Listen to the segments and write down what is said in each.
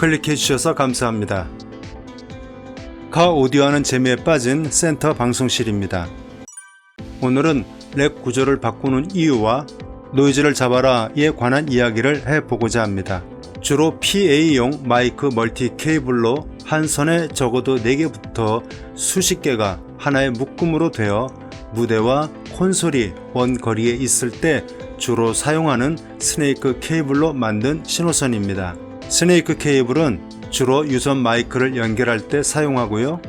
클릭해 주셔서 감사합니다. 카 오디오하는 재미에 빠진 센터 방송실입니다. 오늘은 렉 구조를 바꾸는 이유와 노이즈를 잡아라에 관한 이야기를 해보고자 합니다. 주로 PA용 마이크 멀티 케이블로 한 선에 적어도 4개부터 수십 개가 하나의 묶음으로 되어 무대와 콘솔이 먼 거리에 있을 때 주로 사용하는 스네이크 케이블로 만든 신호선입니다. 스네이크 케이블은 주로 유선 마이크를 연결할 때 사용하고요.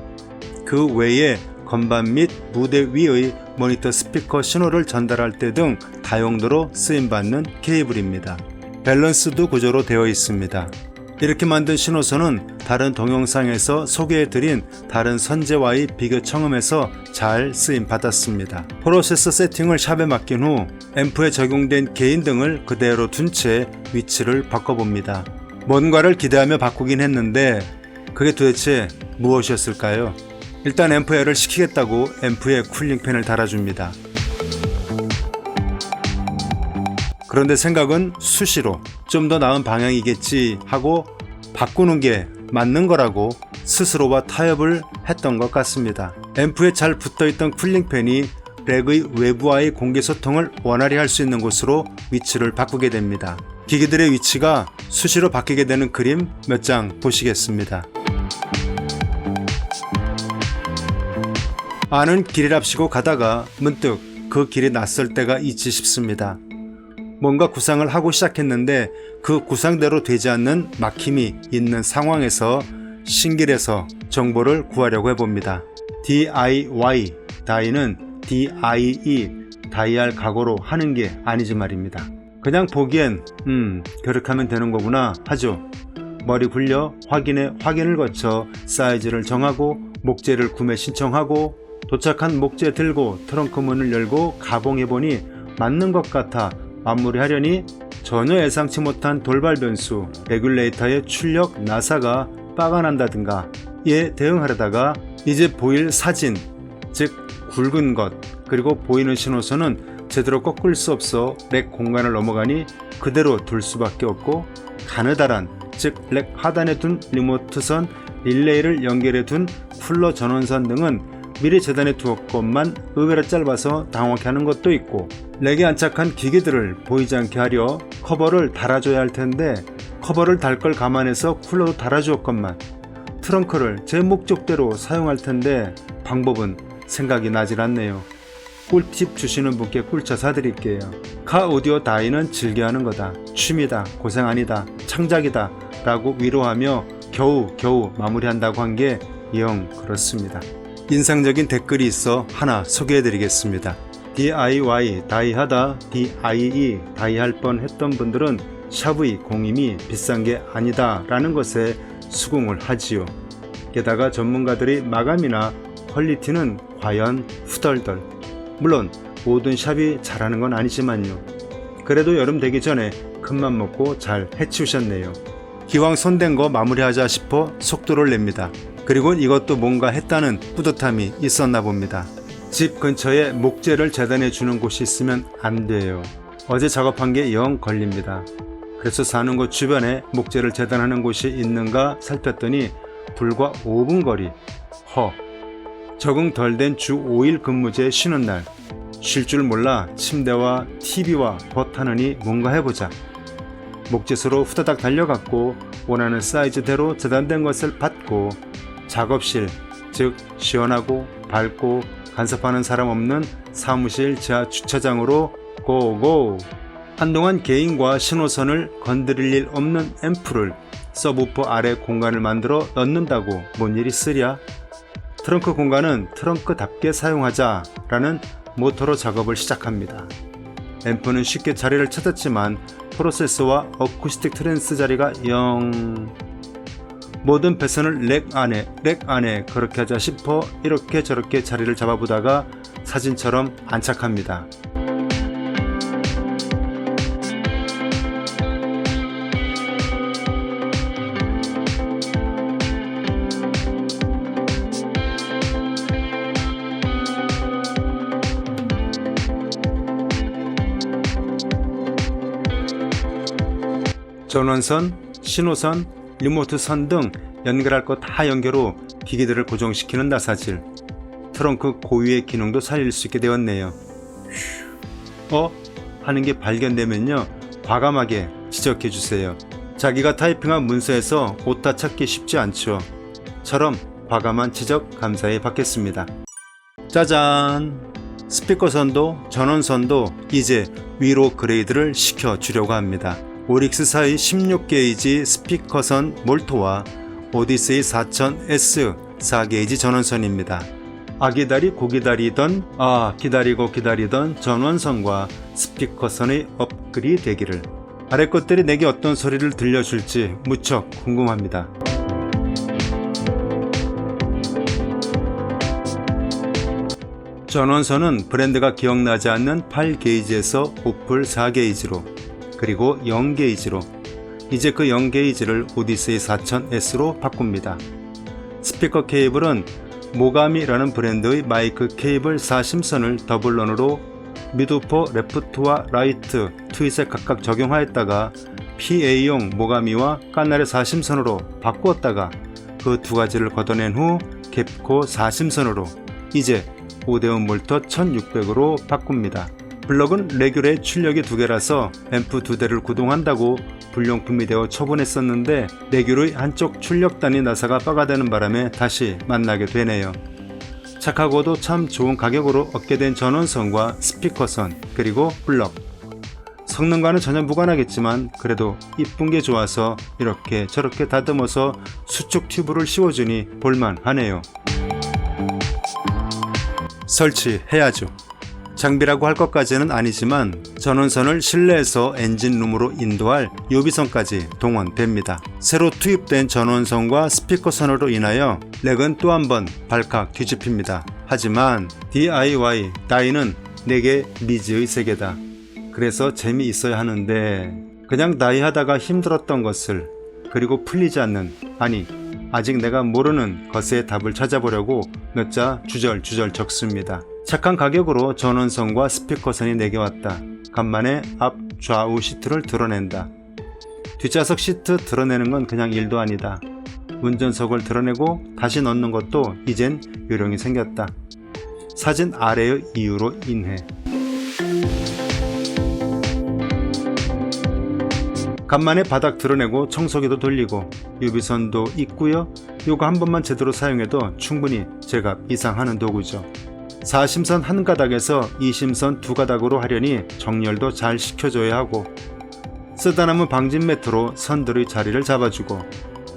그 외에 건반 및 무대 위의 모니터 스피커 신호를 전달할 때 등 다용도로 쓰임받는 케이블입니다. 밸런스드 구조로 되어 있습니다. 이렇게 만든 신호선은 다른 동영상에서 소개해드린 다른 선재와의 비교 청음에서 잘 쓰임받았습니다. 프로세서 세팅을 샵에 맡긴 후 앰프에 적용된 게인 등을 그대로 둔 채 위치를 바꿔봅니다. 뭔가를 기대하며 바꾸긴 했는데 그게 도대체 무엇이었을까요? 일단 앰프 에어를 식히겠다고 앰프에 쿨링팬을 달아줍니다. 그런데 생각은 수시로 좀 더 나은 방향이겠지 하고 바꾸는 게 맞는 거라고 스스로와 타협을 했던 것 같습니다. 앰프에 잘 붙어있던 쿨링팬이 렉의 외부와의 공기소통을 원활히 할 수 있는 곳으로 위치를 바꾸게 됩니다. 기기들의 위치가 수시로 바뀌게 되는 그림 몇 장 보시겠습니다. 아는 길이랍시고 가다가 문득 그 길이 낯설 때가 있지 싶습니다. 뭔가 구상을 하고 시작했는데 그 구상대로 되지 않는 막힘이 있는 상황에서 신길에서 정보를 구하려고 해봅니다. DIY, 다이는 DIE, 다이할 각오로 하는 게 아니지 말입니다. 그냥 보기엔 그렇게 하면 되는 거구나 하죠. 머리 굴려 확인을 거쳐 사이즈를 정하고 목재를 구매 신청하고 도착한 목재 들고 트렁크 문을 열고 가봉해보니 맞는 것 같아 마무리하려니 전혀 예상치 못한 돌발 변수, 레귤레이터의 출력 나사가 빠가 난다든가 에 대응하려다가 이제 보일 사진, 즉 굵은 것, 그리고 보이는 신호선은 제대로 꺾을 수 없어 렉 공간을 넘어가니 그대로 둘 수밖에 없고 가느다란, 즉 렉 하단에 둔 리모트선, 릴레이를 연결해 둔 쿨러 전원선 등은 미리 재단해 두었건만 의외로 짧아서 당황케 하는 것도 있고 렉에 안착한 기기들을 보이지 않게 하려 커버를 달아줘야 할 텐데 커버를 달 걸 감안해서 쿨러도 달아주었건만 트렁크를 제 목적대로 사용할 텐데 방법은 생각이 나질 않네요. 꿀팁 주시는 분께 꿀차 사드릴게요. 카 오디오 다이는 즐겨하는 거다, 취미다, 고생 아니다, 창작이다 라고 위로하며 겨우 마무리한다고 한 게 영 그렇습니다. 인상적인 댓글이 있어 하나 소개해드리겠습니다. DIY 다이하다, DIE 다이할 뻔 했던 분들은 샵의 공임이 비싼 게 아니다 라는 것에 수긍을 하지요. 게다가 전문가들의 마감이나 퀄리티는 과연 후덜덜. 물론 모든 샵이 잘하는 건 아니지만요. 그래도 여름 되기 전에 큰맘 먹고 잘 해치우셨네요. 기왕 손댄 거 마무리하자 싶어 속도를 냅니다. 그리고 이것도 뭔가 했다는 뿌듯함이 있었나 봅니다. 집 근처에 목재를 재단해 주는 곳이 있으면 안 돼요. 어제 작업한 게 영 걸립니다. 그래서 사는 곳 주변에 목재를 재단하는 곳이 있는가 살폈더니 불과 5분 거리. 적응 덜 된 주 5일 근무제 쉬는 날. 쉴 줄 몰라 침대와 TV와 버타느니 뭔가 해보자. 목재소로 후다닥 달려갔고 원하는 사이즈대로 재단된 것을 받고 작업실, 즉 시원하고 밝고 간섭하는 사람 없는 사무실 지하 주차장으로 고고! 한동안 개인과 신호선을 건드릴 일 없는 앰프를 서브우퍼 아래 공간을 만들어 넣는다고 뭔 일이 있으랴? 트렁크 공간은 트렁크답게 사용하자 라는 모토로 작업을 시작합니다. 앰프는 쉽게 자리를 찾았지만 프로세서와 어쿠스틱 트랜스 자리가 영... 모든 배선을 렉 안에 그렇게 하자 싶어 이렇게 저렇게 자리를 잡아보다가 사진처럼 안착합니다. 전원선, 신호선, 리모트 선 등 연결할 거 다 연결 후 기기들을 고정시키는 나사질. 트렁크 고유의 기능도 살릴 수 있게 되었네요. 하는 게 발견되면요, 과감하게 지적해주세요. 자기가 타이핑한 문서에서 오타 찾기 쉽지 않죠. 처럼 과감한 지적 감사히 받겠습니다. 짜잔! 스피커선도 전원선도 이제 위로 그레이드를 시켜주려고 합니다. 오릭스사의 16게이지 스피커선 몰토와 오디세이 4000S 4게이지 전원선입니다. 기다리고 기다리던 전원선과 스피커선의 업글이 되기를. 아래 것들이 내게 어떤 소리를 들려줄지 무척 궁금합니다. 전원선은 브랜드가 기억나지 않는 8게이지에서 오플 4게이지로, 그리고 0게이지로, 이제 그 0게이지를 오디세이 4000S로 바꿉니다. 스피커 케이블은 모가미라는 브랜드의 마이크 케이블 4심선을 더블런으로 미드포 레프트와 라이트, 트윗에 각각 적용하였다가 PA용 모가미와 까나레 4심선으로 바꾸었다가 그 두 가지를 걷어낸 후 갭코 4심선으로 이제 오데온 몰터 1600으로 바꿉니다. 블럭은 레귤의 출력이 2개라서 앰프 2대를 구동한다고 불용품이 되어 처분했었는데 레귤의 한쪽 출력단위 나사가 빠가 되는 바람에 다시 만나게 되네요. 착하고도 참 좋은 가격으로 얻게 된 전원선과 스피커선, 그리고 블럭. 성능과는 전혀 무관하겠지만 그래도 이쁜 게 좋아서 이렇게 저렇게 다듬어서 수축 튜브를 씌워주니 볼만하네요. 설치해야죠. 장비라고 할 것까지는 아니지만 전원선을 실내에서 엔진룸으로 인도할 유비선까지 동원됩니다. 새로 투입된 전원선과 스피커선으로 인하여 렉은 또 한 번 발칵 뒤집힙니다. 하지만 DIY, 다이는 내게 니즈의 세계다. 그래서 재미있어야 하는데 그냥 다이 하다가 힘들었던 것을, 그리고 풀리지 않는, 아니 아직 내가 모르는 것의 답을 찾아보려고 몇 자 주절주절 적습니다. 착한 가격으로 전원선과 스피커선이 내게 왔다. 간만에 앞 좌우 시트를 드러낸다. 뒷좌석 시트 드러내는 건 그냥 일도 아니다. 운전석을 드러내고 다시 넣는 것도 이젠 요령이 생겼다. 사진 아래의 이유로 인해. 간만에 바닥 드러내고 청소기도 돌리고 유비선도 있고요. 요거 한 번만 제대로 사용해도 충분히 제값 이상 하는 도구죠. 4심선 한 가닥에서 2심선 두 가닥으로 하려니 정렬도 잘 시켜줘야 하고, 쓰다 남은 방진 매트로 선들의 자리를 잡아주고,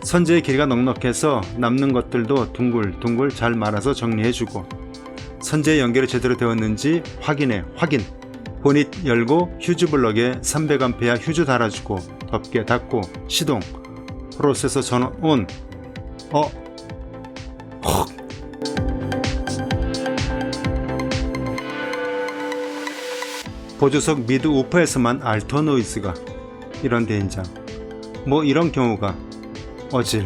선재의 길이가 넉넉해서 남는 것들도 둥글둥글 잘 말아서 정리해주고, 선재 연결이 제대로 되었는지 확인. 보닛 열고 휴즈블럭에 300A 휴즈 달아주고 덮개 닫고 시동. 프로세서 전원 온. 보조석 미드 우퍼에서만 알터 노이즈가. 이런 대인장. 이런 경우가 어질.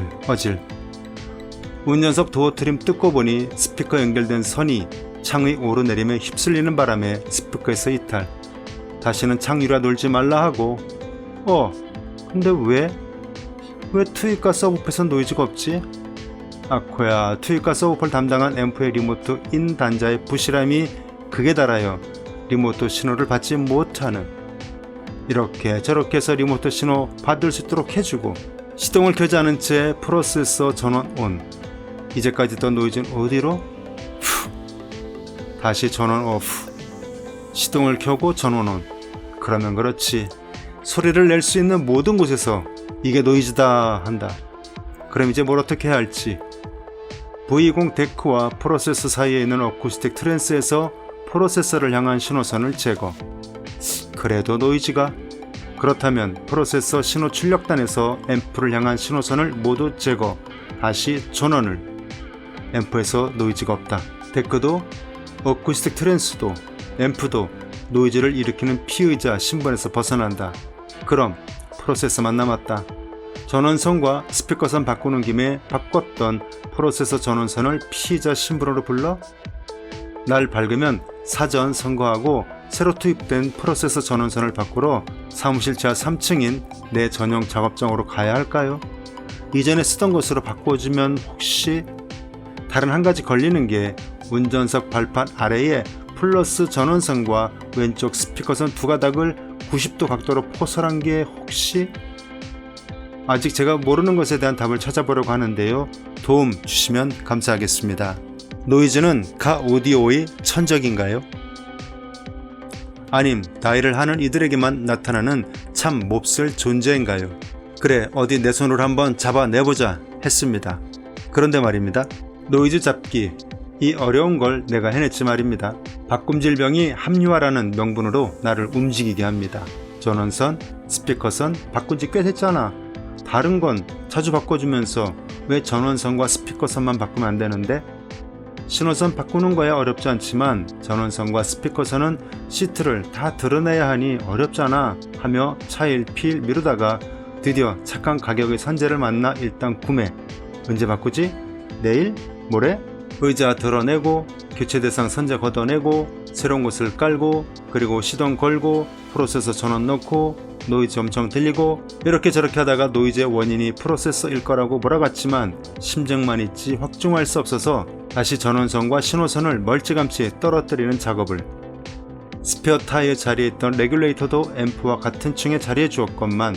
운전석 도어 트림 뜯고 보니 스피커 연결된 선이 창의 오르내림에 휩쓸리는 바람에 스피커에서 이탈. 다시는 창 위라 놀지 말라 하고. 근데 왜 투입과 서브에서 노이즈가 없지? 아코야, 투입과 서브를 담당한 앰프의 리모트 인 단자의 부실함이 극에 달하여 리모트 신호를 받지 못하는. 이렇게 저렇게 해서 리모트 신호 받을 수 있도록 해주고, 시동을 켜지 않은 채 프로세서 전원 온. 이제까지 있던 노이즈는 어디로? 다시 전원 오프. 시동을 켜고 전원 온. 그러면 그렇지. 소리를 낼 수 있는 모든 곳에서 이게 노이즈다 한다. 그럼 이제 뭘 어떻게 해야 할지. V20 데크와 프로세서 사이에 있는 어쿠스틱 트랜스에서 프로세서를 향한 신호선을 제거. 그래도 노이즈가? 그렇다면 프로세서 신호 출력단에서 앰프를 향한 신호선을 모두 제거. 다시 전원을. 앰프에서 노이즈가 없다. 데크도 어쿠스틱 트랜스도 앰프도 노이즈를 일으키는 P의자 신분에서 벗어난다. 그럼 프로세서만 남았다. 전원선과 스피커선 바꾸는 김에 바꿨던 프로세서 전원선을 P의자 신분으로 불러? 날 밝으면 사전 선거하고 새로 투입된 프로세서 전원선을 바꾸러 사무실 지하 3층인 내 전용 작업장으로 가야 할까요? 이전에 쓰던 것으로 바꿔주면 혹시. 다른 한 가지 걸리는 게 운전석 발판 아래에 플러스 전원선과 왼쪽 스피커선 두 가닥을 90도 각도로 포설한 게 혹시. 아직 제가 모르는 것에 대한 답을 찾아보려고 하는데요. 도움 주시면 감사하겠습니다. 노이즈는 카 오디오의 천적인가요? 아님 다이를 하는 이들에게만 나타나는 참 몹쓸 존재인가요? 그래, 어디 내 손으로 한번 잡아내보자 했습니다. 그런데 말입니다. 노이즈 잡기, 이 어려운 걸 내가 해냈지 말입니다. 바꿈질병이 합리화라는 명분으로 나를 움직이게 합니다. 전원선, 스피커선 바꾼 지 꽤 됐잖아. 다른 건 자주 바꿔주면서 왜 전원선과 스피커선만 바꾸면 안 되는데? 신호선 바꾸는 거야 어렵지 않지만 전원선과 스피커선은 시트를 다 드러내야 하니 어렵잖아 하며 차일피일 미루다가 드디어 착한 가격의 선재를 만나 일단 구매. 언제 바꾸지? 내일? 모레? 의자 드러내고 교체 대상 선재 걷어내고 새로운 것을 깔고 그리고 시동 걸고 프로세서 전원 넣고 노이즈 엄청 들리고 이렇게 저렇게 하다가 노이즈의 원인이 프로세서일 거라고 몰아갔지만 심증만 있지 확증할 수 없어서 다시 전원선과 신호선을 멀찌감치 떨어뜨리는 작업을. 스페어 타이어 자리에 있던 레귤레이터도 앰프와 같은 층에 자리해 주었건만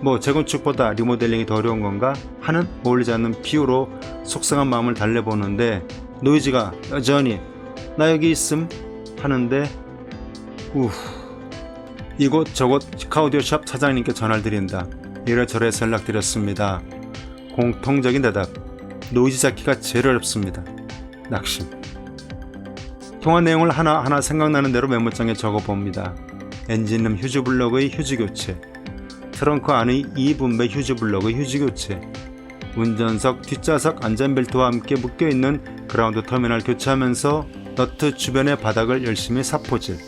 뭐 재건축보다 리모델링이 더 어려운 건가 하는 어울리지 않는 비유로 속상한 마음을 달래보는데 노이즈가 여전히 나 여기 있음 하는데 이곳 저곳 카오디오샵 사장님께 전화를 드린다. 이래저래 연락드렸습니다. 공통적인 대답. 노이즈 잡기가 제일 어렵습니다. 낙심. 통화 내용을 하나하나 생각나는 대로 메모장에 적어봅니다. 엔진룸 휴즈 블럭의 휴즈 교체, 트렁크 안의 2분배 휴즈 블럭의 휴즈 교체, 운전석 뒷좌석 안전벨트와 함께 묶여있는 그라운드 터미널 교체하면서 너트 주변의 바닥을 열심히 사포질.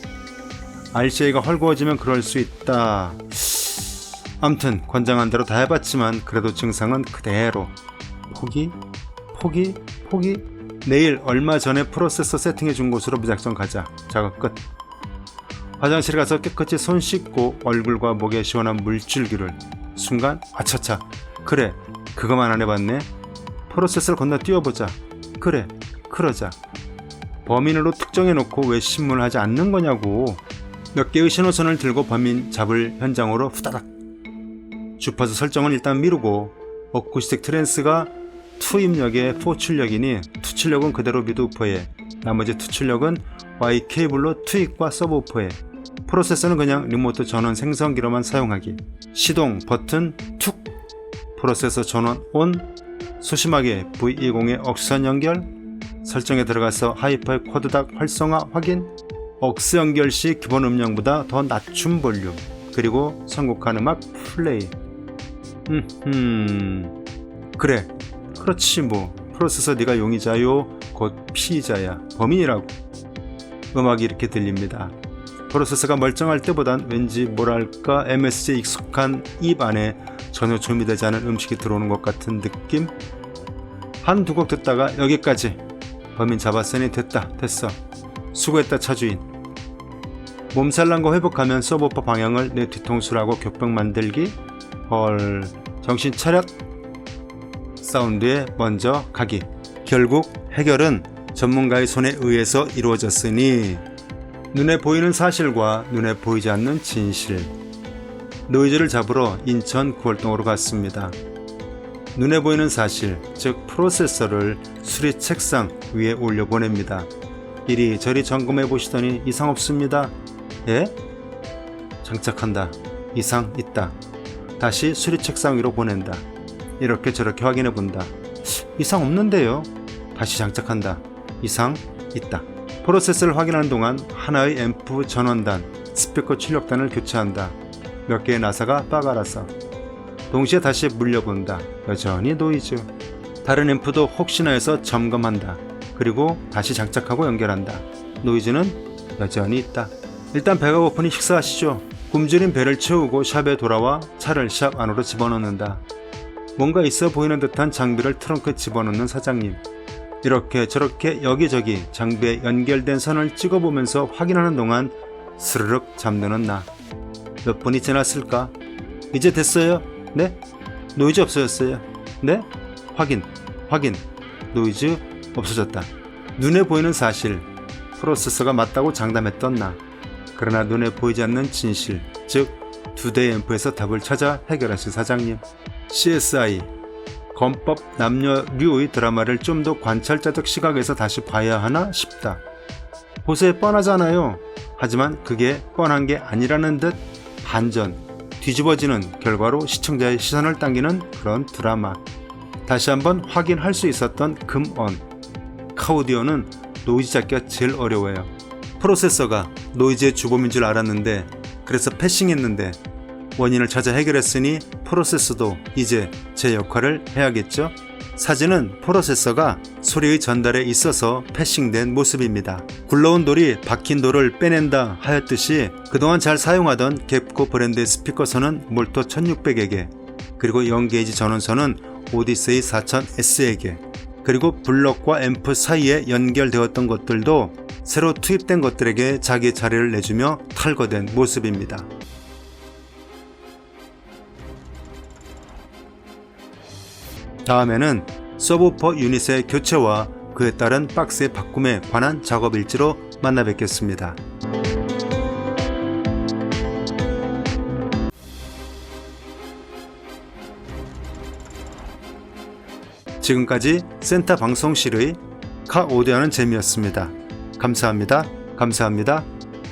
RCA가 헐거워지면 그럴 수 있다. 암튼 권장한 대로 다 해봤지만 그래도 증상은 그대로. 포기. 내일 얼마 전에 프로세서 세팅해 준 곳으로 무작정 가자. 작업 끝. 화장실에 가서 깨끗이 손 씻고 얼굴과 목에 시원한 물줄기를. 순간 아차차. 그래, 그거만 안 해봤네. 프로세서를 건너뛰어보자. 그래, 그러자. 범인으로 특정해놓고 왜 신문을 하지 않는 거냐고. 몇 개의 신호선을 들고 범인 잡을 현장으로 후다닥. 주파수 설정은 일단 미루고 어쿠스틱 트랜스가 투입력에 4출력이니 투출력은 그대로 미드우퍼에, 나머지 투출력은 Y 케이블로 투입과 서브우퍼에, 프로세서는 그냥 리모트 전원 생성기로만 사용하기. 시동 버튼 툭. 프로세서 전원 온. 소심하게 V20의 억선 연결. 설정에 들어가서 하이파이 쿼드닥 활성화 확인. 억스 연결 시 기본 음량보다 더 낮춘 볼륨. 그리고 선곡한 음악 플레이. 그래, 그렇지 뭐. 프로세서 네가 용의자요, 곧 피의자야, 범인이라고. 음악이 이렇게 들립니다. 프로세서가 멀쩡할 때보단 왠지 뭐랄까 MSG에 익숙한 입 안에 전혀 조미되지 않은 음식이 들어오는 것 같은 느낌? 한두 곡 듣다가 여기까지. 범인 잡았으니 됐어. 수고했다 차주인. 몸살난 거 회복하면 서브우퍼 방향을 내 뒤통수라고 격병 만들기? 헐, 정신 차렷. 사운드에 먼저 가기. 결국 해결은 전문가의 손에 의해서 이루어졌으니 눈에 보이는 사실과 눈에 보이지 않는 진실. 노이즈를 잡으러 인천 구월동으로 갔습니다. 눈에 보이는 사실, 즉 프로세서를 수리 책상 위에 올려보냅니다. 이리저리 점검해 보시더니 이상 없습니다. 예? 장착한다. 이상 있다. 다시 수리 책상 위로 보낸다. 이렇게 저렇게 확인해 본다. 이상 없는데요. 다시 장착한다. 이상 있다. 프로세서를 확인하는 동안 하나의 앰프 전원단, 스피커 출력단을 교체한다. 몇 개의 나사가 빠가라서. 동시에 다시 물려본다. 여전히 노이즈. 다른 앰프도 혹시나 해서 점검한다. 그리고 다시 장착하고 연결한다. 노이즈는 여전히 있다. 일단 배가 고프니 식사하시죠. 굶주린 배를 채우고 샵에 돌아와 차를 샵 안으로 집어넣는다. 뭔가 있어 보이는 듯한 장비를 트렁크에 집어넣는 사장님. 이렇게 저렇게 여기저기 장비에 연결된 선을 찍어보면서 확인하는 동안 스르륵 잠드는 나. 몇 분이 지났을까? 이제 됐어요? 네? 노이즈 없어졌어요. 네? 확인. 노이즈 없어졌다. 눈에 보이는 사실, 프로세서가 맞다고 장담했던 나. 그러나 눈에 보이지 않는 진실, 즉 2대의 앰프에서 답을 찾아 해결하실 사장님. CSI, 검법 남녀류의 드라마를 좀 더 관찰자적 시각에서 다시 봐야 하나 싶다. 보세 뻔하잖아요. 하지만 그게 뻔한 게 아니라는 듯 반전, 뒤집어지는 결과로 시청자의 시선을 당기는 그런 드라마. 다시 한번 확인할 수 있었던 금언. 카오디오는 노이즈 잡기가 제일 어려워요. 프로세서가 노이즈의 주범인 줄 알았는데, 그래서 패싱했는데 원인을 찾아 해결했으니 프로세서도 이제 제 역할을 해야겠죠? 사진은 프로세서가 소리의 전달에 있어서 패싱된 모습입니다. 굴러온 돌이 박힌 돌을 빼낸다 하였듯이 그동안 잘 사용하던 갭코 브랜드의 스피커선은 몰토 1600에게, 그리고 0게이지 전원선은 오디세이 4000S에게, 그리고 블럭과 앰프 사이에 연결되었던 것들도 새로 투입된 것들에게 자기 자리를 내주며 탈거된 모습입니다. 다음에는 서브우퍼 유닛의 교체와 그에 따른 박스의 바꿈에 관한 작업 일지로 만나 뵙겠습니다. 지금까지 센터 방송실의 카오디오하는 재미였습니다. 감사합니다.